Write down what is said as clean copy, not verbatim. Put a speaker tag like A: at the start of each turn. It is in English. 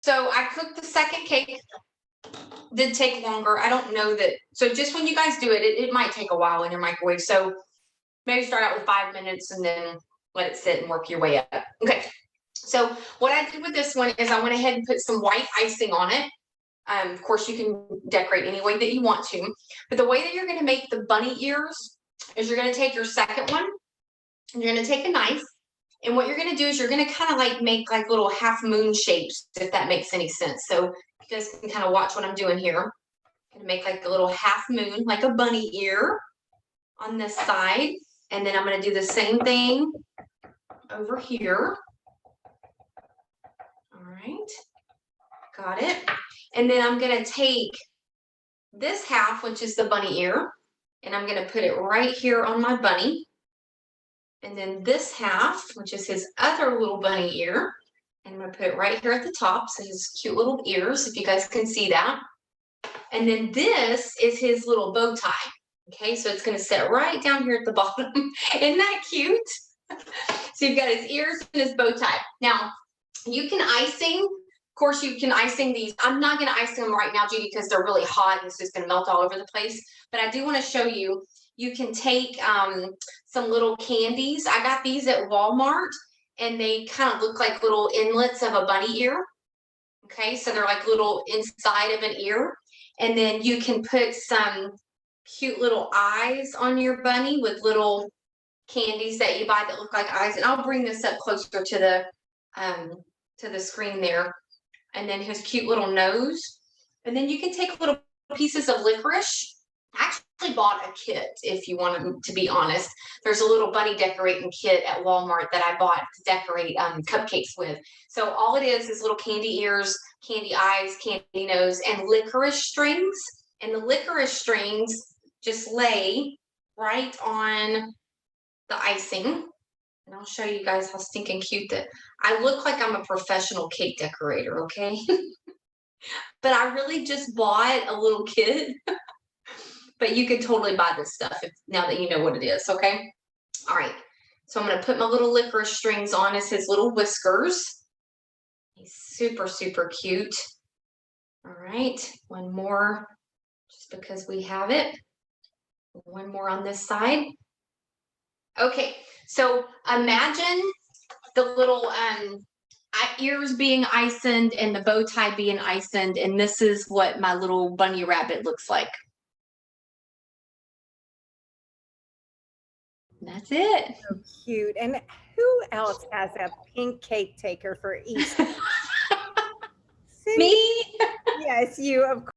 A: So I cooked the second cake. Did take longer. I don't know that. So just when you guys do it, it might take a while in your microwave. So maybe start out with 5 minutes and then let it sit and work your way up. Okay. So what I did with this one is I went ahead and put some white icing on it. Of course, you can decorate any way that you want to. But the way that you're going to make the bunny ears is you're going to take your second one and you're going to take a knife. And what you're going to do is you're going to kind of like make like little half moon shapes, if that makes any sense. So you guys can kind of watch what I'm doing here. I'm going to make like a little half moon, like a bunny ear on this side. And then I'm going to do the same thing over here. All right. Got it. And then I'm going to take this half, which is the bunny ear, and I'm going to put it right here on my bunny. And then this half, which is his other little bunny ear, and I'm going to put it right here at the top. So his cute little ears, if you guys can see that. And then this is his little bow tie. Okay, so it's going to sit right down here at the bottom. Isn't that cute? So you've got his ears and his bow tie. Now, you can icing. Of course, you can icing these. I'm not going to icing them right now, Judy, because they're really hot and it's just going to melt all over the place. But I do want to show you, you can take some little candies. I got these at Walmart, and they kind of look like little inlets of a bunny ear. Okay, so they're like little inside of an ear. And then you can put some cute little eyes on your bunny with little candies that you buy that look like eyes. And I'll bring this up closer to the screen there. And then his cute little nose. And then you can take little pieces of licorice. I actually bought a kit, if you want to be honest. There's a little bunny decorating kit at Walmart that I bought to decorate cupcakes with. So all it is little candy ears, candy eyes, candy nose, and licorice strings. And the licorice strings just lay right on the icing. And I'll show you guys how stinking cute that I look like I'm a professional cake decorator, okay? But I really just bought a little kit. But you could totally buy this stuff now that you know what it is, okay? All right. So I'm going to put my little licorice strings on as his little whiskers. He's super, super cute. All right. One more, just because we have it. One more on this side. Okay. So imagine the little ears being iced and the bow tie being iced, and this is what my little bunny rabbit looks like. That's it.
B: So cute. And who else has a pink cake taker for Easter?
A: Me?
B: Yes, you, of course.